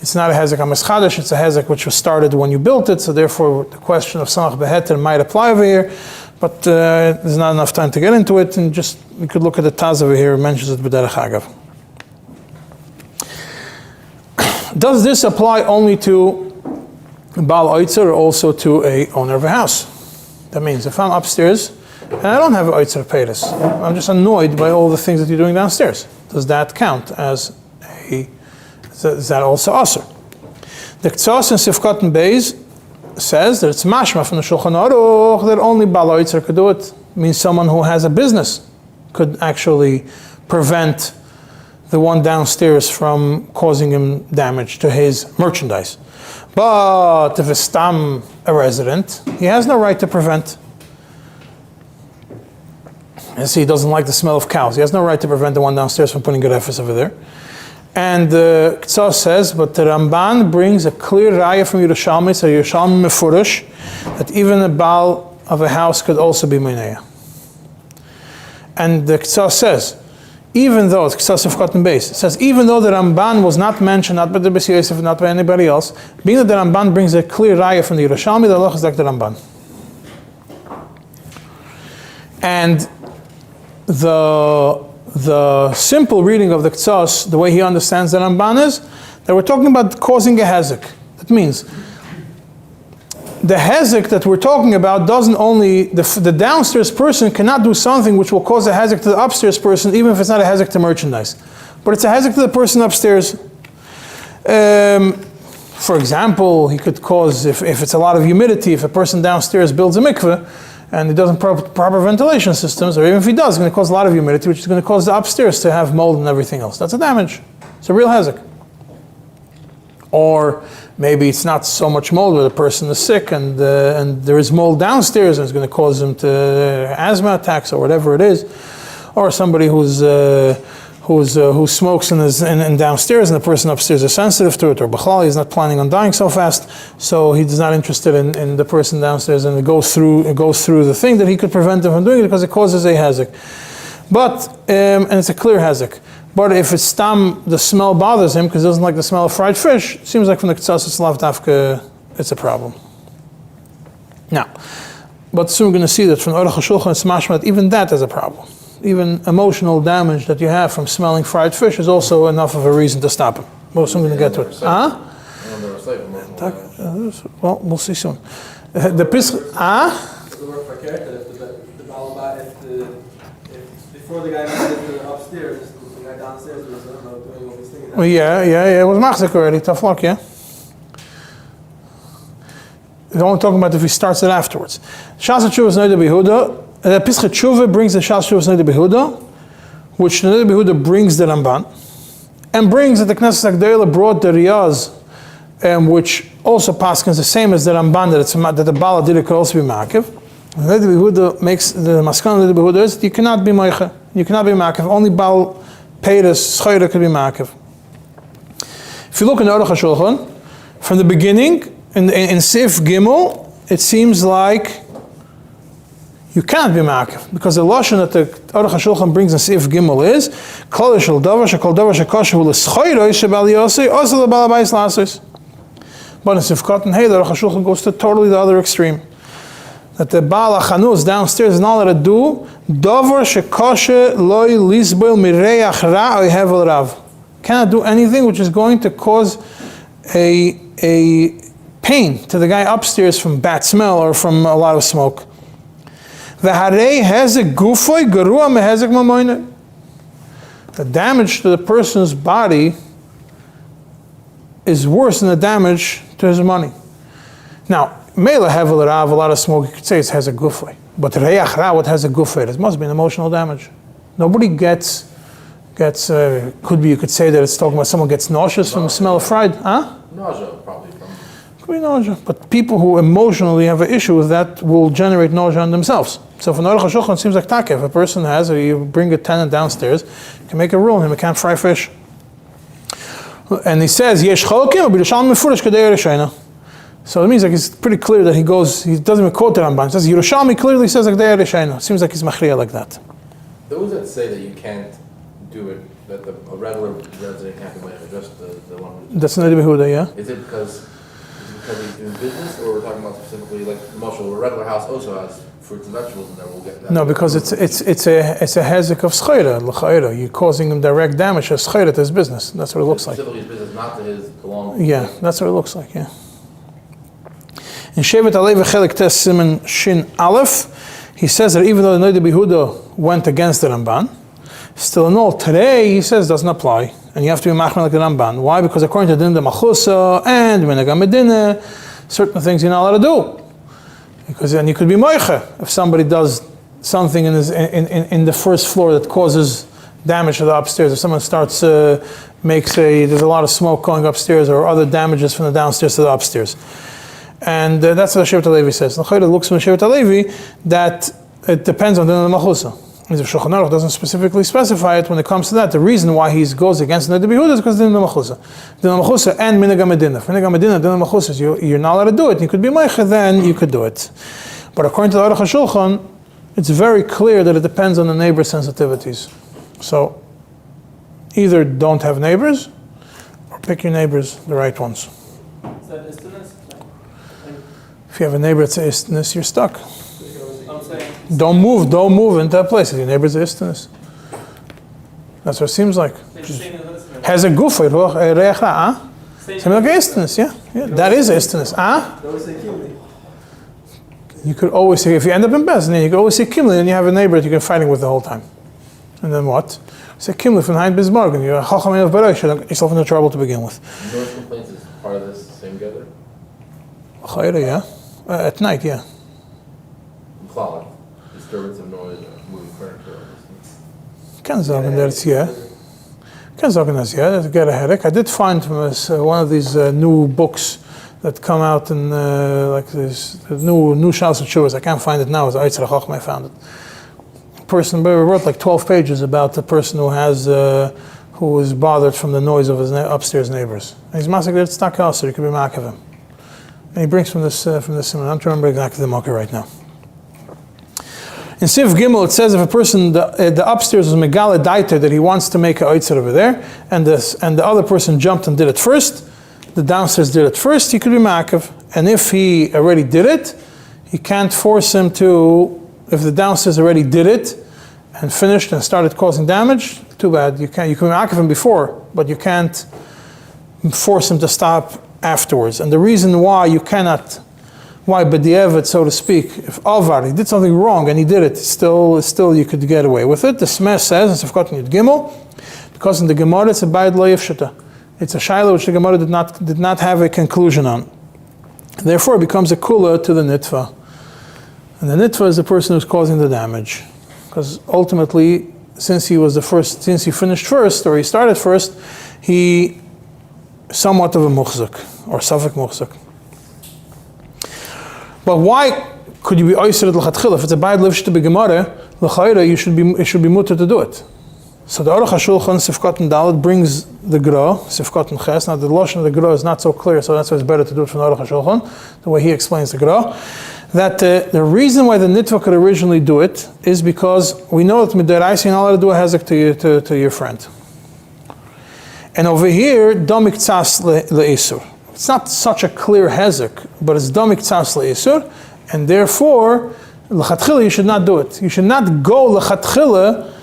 amischadash, it's a hezek which was started when you built it, so therefore the question of samach beheter might apply over here, but there's not enough time to get into it, and just we could look at the Taz over here, it mentions it b'derech agav. Does this apply only to Baal Oitzer or also to a owner of a house? That means if I'm upstairs and I don't have an Oitzer Peiris, I'm just annoyed by all the things that you're doing downstairs. Does that count as is that also Asr? The Ktsas in Sifkat and Beis says that it's mashma from the Shulchan Aruch that only Baal Oitzer could do it. It means someone who has a business could actually prevent the one downstairs from causing him damage to his merchandise. But if it's a resident, he has no right to prevent. And see, he doesn't like the smell of cows. He has no right to prevent the one downstairs from putting a refus over there. And the Ktsas says, but the Ramban brings a clear raya from Yerushalmi, so Yerushalmi Mefurish, that even a Baal of a house could also be Meineya. And the Ktsas says, even though, it's Ktsas of Cotton Base, it says, even though the Ramban was not mentioned, not by the B'si Yosef, not by anybody else, being that the Ramban brings a clear raya from the Yerushalmi, the Allah is like the Ramban. And the simple reading of the Ktsas, the way he understands the Ramban is, that we're talking about causing a hezek. That means, the hezek that we're talking about doesn't only, the downstairs person cannot do something which will cause a hezek to the upstairs person, even if it's not a hezek to merchandise. But it's a hezek to the person upstairs. For example, he could cause, if it's a lot of humidity, if a person downstairs builds a mikveh, and he doesn't proper ventilation systems, or even if he does, it's going to cause a lot of humidity, which is going to cause the upstairs to have mold and everything else. That's a damage. It's a real hezek. Or maybe it's not so much mold, but the person is sick and there is mold downstairs and it's going to cause him to asthma attacks or whatever it is. Or somebody who smokes and downstairs and the person upstairs is sensitive to it, or B'chlal, he's not planning on dying so fast, so he's not interested in the person downstairs, and it goes through the thing that he could prevent him from doing it because it causes a hezek. But, and it's a clear hezek. But if it's stam, the smell bothers him because he doesn't like the smell of fried fish, it seems like from the Ktsas it's lav dafka, it's a problem. Now, but soon we're going to see that from the Orach HaShulchan it's mashma that even that is a problem. Even emotional damage that you have from smelling fried fish is also enough of a reason to stop him. We're soon going to get to it. Well, we'll see soon. The Pis... Before the guy went upstairs, the guy downstairs was doing all these things. Well, yeah, it was machzik already, tough luck, yeah? They're only talking about if he starts it afterwards. Shas HaTshuva is Neder Behuda. The Pischat Tshuva brings the Shas HaTshuva is Neder Behuda, which the Neder Behuda brings the Ramban, and brings that the Knesset HaGdolah brought the Riyaz, which also paskins the same as the Ramban, that the Baal Adira could also be Ma'akev. The Neder Behuda makes, the Maskana Neder Behuda is that you cannot be Meicha, you cannot be Ma'akev, only Baal Peiris, Schoira could be Ma'akev. If you look in the Orach HaShulchan, from the beginning, in Sif Gimel, it seems like you can't be Ma'akev, because the Lashon that the Orach HaShulchan brings in Sif Gimel is Kol Yishal Davar Shekol Davar Shekosher Hu L'Schoira Shebal Yosei Ozel L'Bal Habayis L'Asos. But in Sif Katan Hey, the Orach HaShulchan goes to totally the other extreme. That the Baal HaChanuz downstairs is not allowed to do Davar Shekosher Loi Lisboil Mireach Ra Oy Hevel Rav. Cannot do anything which is going to cause a pain to the guy upstairs from bad smell or from a lot of smoke. The damage to the person's body is worse than the damage to his money. Now, Mela have a lot of smoke, you could say it has a gufay. But Reach Ra, what has a gufay? It must be an emotional damage. Nobody gets could be, you could say that it's talking about someone gets nauseous from the smell of fried, huh? Nausea, probably. Could be nausea. But people who emotionally have an issue with that will generate nausea on themselves. So for Aruch HaShulchan, it seems like taka. If a person has, or you bring a tenant downstairs, you can make a rule on him, he can't fry fish. And he says, Yesh Cholkim, B'Yerushalmi Mefurish Kedei Yerushalayim. So it means like it's pretty clear that he doesn't even quote the Ramban. It says, Yerushalmi clearly says like Kedei Yerushalayim. It seems like he's machriya like that. Those that say that you can't do it, that a regular resident can't do it, just the one who... That's not Yehuda, yeah? Is it because he's doing business, or we're talking about specifically, like, Moshe, a regular house also has fruits and vegetables, and then we'll get that? No, because it's a hezek of schayra, l'chayra. You're causing him direct damage to schayra to his business. That's what it looks like. Specifically his business, not to his belongings. Yeah, that's what it looks like, yeah. In Shevet Alevi Chelik Tes Siman Shin Aleph, he says that even though the Noda B'Yehuda went against the Ramban, still in all, today he says doesn't apply, and you have to be machmer like the Ramban. Why? Because according to Din the Machusa and Minhag Medina, certain things you're not allowed to do. Because then you could be moiche if somebody does something in the first floor that causes damage to the upstairs. If someone starts there's a lot of smoke going upstairs, or other damages from the downstairs to the upstairs. And that's what Shevet HaLevi says. The Chayda looks from the Shevet HaLevi that it depends on the Machusa. If Shulchan Aruch doesn't specifically specify it when it comes to that, the reason why he goes against the Noda B'Yehuda is because of the Machusa. The Machusa and Minhag Medina. Minhag Medina, the Machusa, you're not allowed to do it. You could be Meicha, then you could do it. But according to the Aruch HaShulchan, it's very clear that it depends on the neighbor sensitivities. So either don't have neighbors, or pick your neighbors, the right ones. Is that istiness? If you have a neighbor that's istiness, you're stuck. I'm saying. Don't move into that place if your neighbor's istiness. That's what it seems like. Has a guf, reach ra, huh? Same like istiness, yeah. That is istiness, huh? You could always say, if you end up in Bezdin, you could always say Kimli, and you have a neighbor that you've been fighting with the whole time. And then what? Say Kimli from Hein Bismarck, and you're a Chacham of Beresh, you get yourself into trouble to begin with. Noise complaints is part of this same gather? Chayra, yeah. At night, yeah. Cloud, disturbance of noise, or moving furniture. Can sagen that's yeah. Can sagen that's yeah. That's get a headache. I did find from one of these new books that come out in like this new Shaus and Shuvas. I can't find it now. It's Eitzer Chachma. I found it. A person wrote like 12 pages about the person who is bothered from the noise of his upstairs neighbors. And he's massacred. It's not so you could be mark of him. And he brings from this Siman. I don't remember exactly the marker right now. In Sif Gimel, it says if a person, the upstairs was Megala Daiter, that he wants to make a Oitzer over there, and the other person jumped and did it first, the downstairs did it first, he could be Ma'akev. And if he already did it, he can't force him to, if the downstairs already did it, and finished and started causing damage, too bad. You can Ma'akev him before, but you can't force him to stop afterwards. And the reason why you cannot, why b'di'evet, so to speak, if Alvar, he did something wrong and he did it, still you could get away with it. The Smeh says, in Sefkat Yud Gimel, because in the Gemara it's a Bayad Lo Yifshata. It's a Shaila which the Gemara did not have a conclusion on. Therefore it becomes a Kula to the Nitva. And the Nitva is the person who's causing the damage. Because ultimately, since he finished first, or he started first, he somewhat of a muchzak, or safek muchzak. But why could you be oiser l'chatchila? If it's a bad liv to be gemara, l'chayra, it should be mutter to do it. So the Aruch HaShulchan Sifkat and Dalet brings the Gra, Sifkat and Ches. Now the Lashon of the Gra is not so clear, so that's why it's better to do it from the Aruch HaShulchan, the way he explains the Gra. That the reason why the Nitva could originally do it is because we know that Midaraisi you're not allowed to do a hezek to your friend. And over here, Domik Tzas le'isur. It's not such a clear hezek, but it's Domik Tzas le'isur, and therefore, l'chatchila, you should not do it. You should not go l'chatchila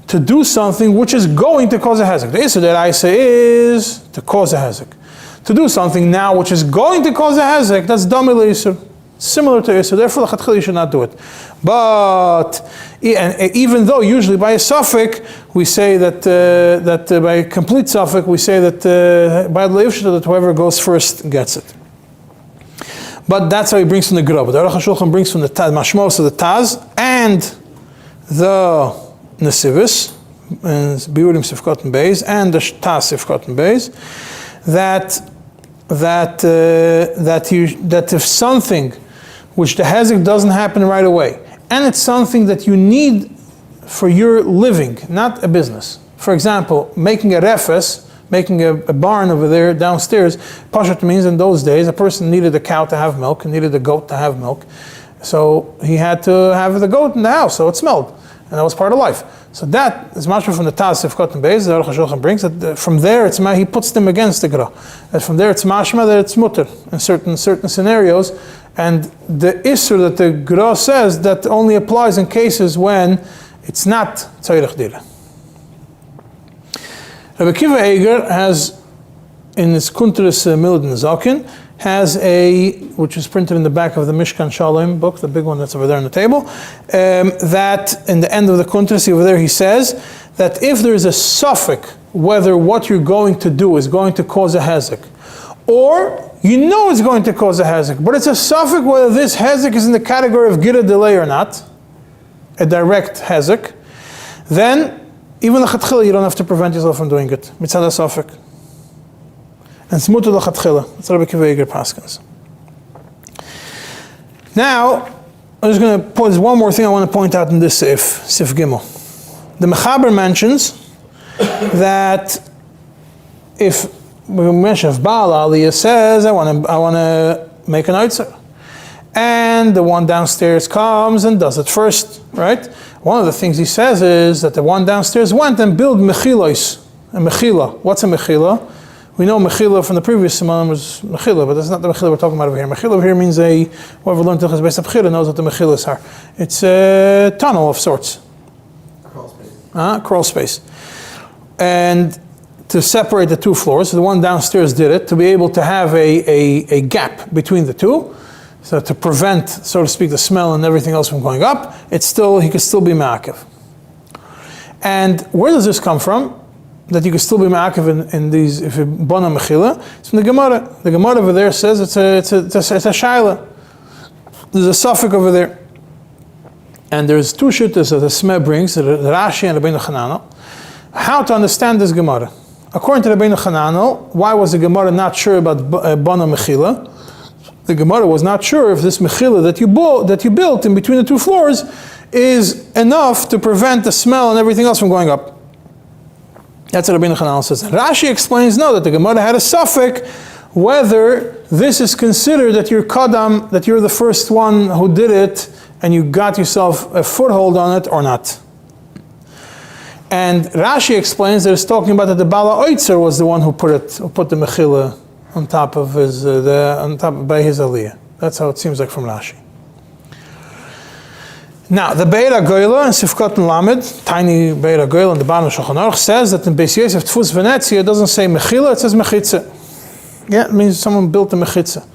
to do something which is going to cause a hezek. The isur that I say is to cause a hezek. to do something now which is going to cause a hezek, that's dami le'isur. Similar to Isur, therefore l'chatchila you should not do it. But even though usually by a suffix we say that by a complete suffix we say that by the leivshita that whoever goes first gets it. But that's how he brings from the Gra. But the Shulchan brings from the Taz, Mashmos of the Taz and the Nesivis, and Biurim Sifkot and Beis, and the Taz Sifkot and Beis, that if something which the hezek doesn't happen right away, and it's something that you need for your living, not a business. For example, making a refes, making a barn over there downstairs, Pashat means in those days a person needed a cow to have milk and needed a goat to have milk. So he had to have the goat in the house, so it smelled. And that was part of life. So that is mashma from the Taz Sifkot and Beis, the Aruch HaShulchan brings, that from there it's he puts them against the Gra. And from there it's mashma that it's mutter in certain scenarios. And the Isur that the Gra says, that only applies in cases when it's not Tzairich Dira. Rabbi Kiva Eger has, in his Kuntres Milad Nizakin, has which is printed in the back of the Mishkan Shalom book, the big one that's over there on the table, that in the end of the Kuntres over there he says that if there is a suffix whether what you're going to do is going to cause a hezek, or you know it's going to cause a hezek, but it's a suffix whether this hezek is in the category of gira delay or not, a direct hezek, then even l'chatchila you don't have to prevent yourself from doing it. Mitzad ha-suffix. And it's mutar l'chatchila. That's Rabbi Kiva Eger paskins. Now, I'm just going to point one more thing I want to point out in this Sif Gimel. The Mechaber mentions that if Baal Aliyah says, I want to make an oitzer, and the one downstairs comes and does it first, right? One of the things he says is that the one downstairs went and built mechilos. A mechila. What's a mechila? We know mechila from the previous Siman was mechila, but that's not the mechila we're talking about over here. Mechila over here means whoever learned Tilchas Beis Abchira knows what the mechilas are. It's a tunnel of sorts. Crawl space. Crawl space. And to separate the two floors, so the one downstairs did it, to be able to have a gap between the two, so to prevent, so to speak, the smell and everything else from going up, he could still be ma'akev. And where does this come from? That you could still be ma'akev in these, if you bona mechila? It's from the Gemara. The Gemara over there says it's a shaila. There's a suffix over there. And there's two shittas that the Smeh brings, the Rashi and the Rabbeinu Chananel, how to understand this Gemara. According to the Rabbeinu Chananel, why was the Gemara not sure about bona mechila? The Gemara was not sure if this mechila that you built in between the two floors is enough to prevent the smell and everything else from going up. That's what Rabbeinu Chananel says. Rashi explains no, that the Gemara had a suffix whether this is considered that you're kadam, that you're the first one who did it and you got yourself a foothold on it or not. And Rashi explains that it's talking about that the Bala Oitzer was the one who put the mechila on top of by his aliyah. That's how it seems like from Rashi. Now, the Be'er HaGoyla in Sifkot and Lamed, tiny Be'er HaGoyla in the bottom of Shulchan Aruch, says that in Beis Yosef Tfus Venezia it doesn't say mechila, it says mechitza. Yeah, it means someone built a mechitza.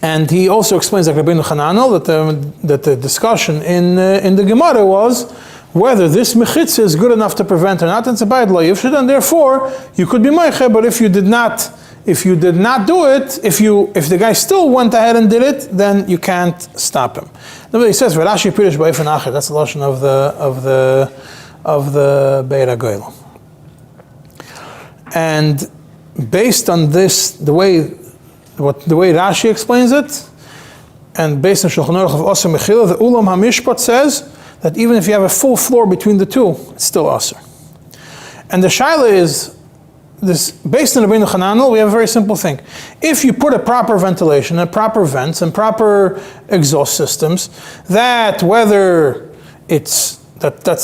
And he also explains, like Rabbeinu Chananel, that the discussion in the Gemara was whether this mechitza is good enough to prevent or not. And it's a bad law, and therefore you could be meiche. But if you did not do it, if the guy still went ahead and did it, then you can't stop him. Nobody says Rashi Pirish Ba'ifan Acher. That's the lashon of the Be'er HaGoyla. And based on this, the way Rashi explains it, and based on Shulchan Aruch of Osir Mechila, the Ulam HaMishpat says that even if you have a full floor between the two, it's still Osir. And the shaila is this, based on the Rabbeinu Chananel, we have a very simple thing. If you put a proper ventilation, and proper vents, and proper exhaust systems, that whether that's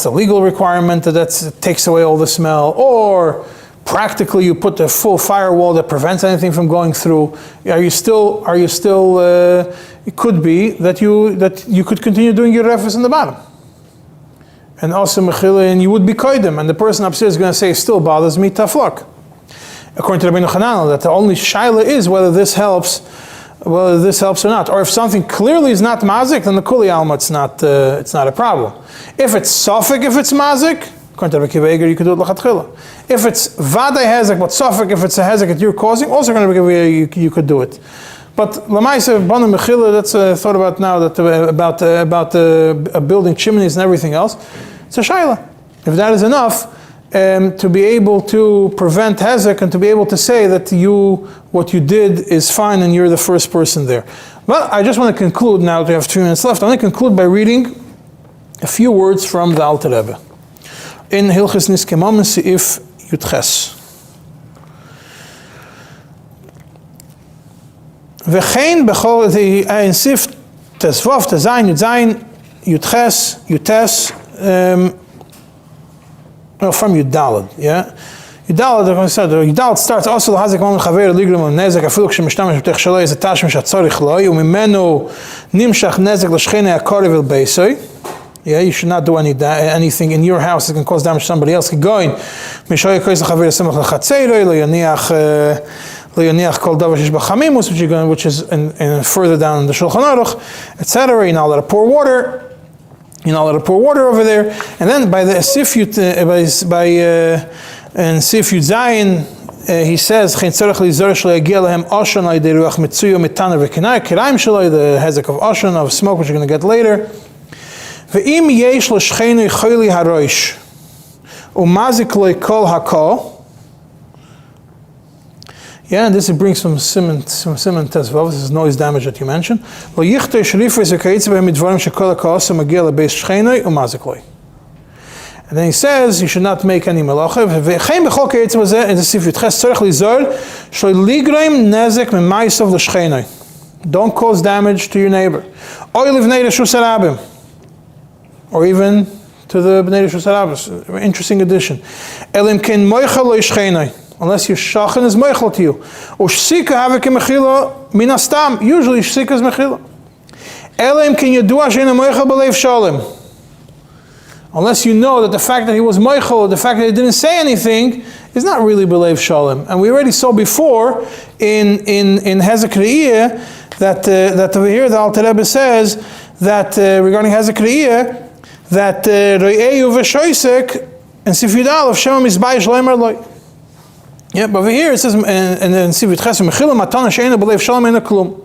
the legal requirement, that takes away all the smell, or practically you put a full firewall that prevents anything from going through, it could be that you could continue doing your refus in the bottom. and also mechila, and you would be koidem, and the person upstairs is going to say, still bothers me, tough luck. According to Rabbeinu Chananel, that the only shaila is whether this helps or not. Or if something clearly is not mazik, then the kuli alma, it's not a problem. If it's safek, if it's mazik, according to Rabbi Akiva Eiger, you could do it lachatchila. If it's vaday hezek, but safek, if it's a hezek that you're causing, also according to Rabbi Akiva Eiger, you could do it. But lamaisa banu mechila, that's thought about now, that about building chimneys and everything else. It's a shaila. If that is enough, to be able to prevent hezek and to be able to say that what you did is fine and you're the first person there. Well, I just want to conclude now that we have 2 minutes left. I want to conclude by reading a few words from the Alter Rebbe in Hilchos Niskemam Seif Yudches. V'chein b'chol in Seif Tesvav Tezayin Yudzayin Yudches Yutes. From Yudalad, yeah. Yudalad, like I said, Yudalad starts also l'hazik mam l'chaver ligrum nezek afiluk shemishtamesh b'tech shaloi is a tashmish atzorich loi umimenu nimshach nezek l'shchene akarev el beisoi. Yeah, you should not do anything in your house that can cause damage to somebody else. Going mishoy kois l'chaver semach l'chatzeiroi lo yoniach kol davar shesh b'chamimus, which is further down in the Shulchan Aruch, etc. You're not allowed to pour water. You're not allowed to pour water over there. And then by the Sif Yud Zayin, he says, the hezek of Oshan, of smoke, which you're going to get later. Yeah, and this brings some סימן Tesvav. This is noise damage that you mentioned. And then he says you should not make any melacha. Don't cause damage to your neighbor. Or even to the Bnei Reshus Harabos. Interesting addition. Unless your shachan is meichel to you. Ushsika havik mechila minastam. Usually shsika is mechila. Elim kin yadua sheina meichel b'leiv shalom. Unless you know that the fact that he was meichel, the fact that he didn't say anything, is not really b'leiv shalom. And we already saw before in Hezek Re'iyah that over here the Alter Rebbe says that regarding Hezek Re'iyah that Re'eyu v'shoisek and Sif Yudal of Shem Mizbayish Leimer Loi. Yeah, but over here it says, and then Sivit Chesed Mechila Matana Sheina B'leiv Shalom Eina Klum.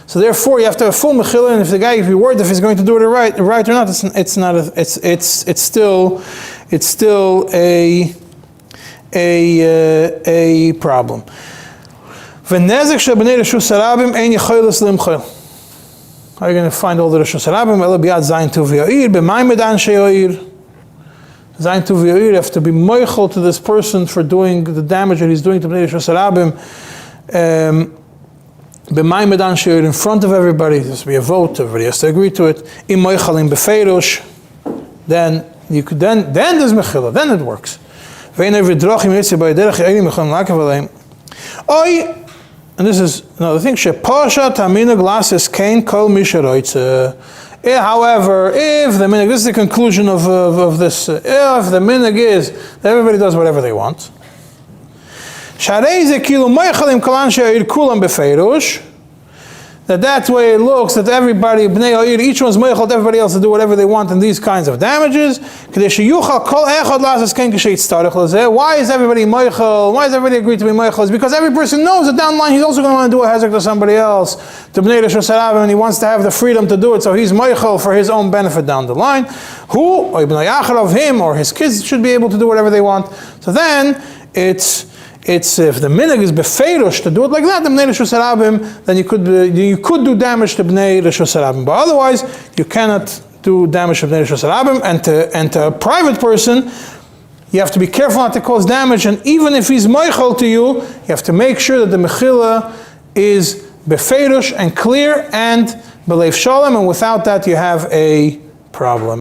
So therefore, you have to have full mechila, and if you're worried if he's going to do it right or not, it's still a problem. V'nezek shel b'nei Reshus Harabim ein yecholos limchol. How are you going to find all the Reshus Harabim? Ela b'yad zayin tu v'yoir b'may medan sheyoir. Zayin tu v'yoir, you have to be moichel to this person for doing the damage that he's doing to b'nei Reshus Harabim. B'may medan sheyoir, in front of everybody. There has to be a vote. Everybody has to agree to it. Im moichelim b'feirosh. Then you could then there's mechila. Then it works. Ve'ener v'drachim yitzei b'yederech ye'elim mecholim lakav aleim. Oy. And this is another thing. Shepasha tamina glasses kain kol misharoitze. However, if the minhag, this is the conclusion of this. If the minhag is that everybody does whatever they want. Sharei ze kilu moichalim kolan she'ir kulam befeirush. That way it looks that everybody, bnei ha'ir, each one's moichel to everybody else to do whatever they want in these kinds of damages. Why is everybody moichel? Why does everybody agree to be moichel? It's because every person knows that down the line he's also going to want to do a hezek to somebody else, to bnei Reshus Harabim, and he wants to have the freedom to do it, so he's moichel for his own benefit down the line. Who, or ibn Yachar of him, or his kids should be able to do whatever they want. So then, it's if the minhag is befeirush to do it like that, the bnei Reshus Harabim, then you could do damage to bnei Reshus Harabim. But otherwise, you cannot do damage to bnei Reshus Harabim, and to a private person, you have to be careful not to cause damage. And even if he's moichel to you, you have to make sure that the mechila is befeirush and clear and b'leiv shalom. And without that, you have a problem.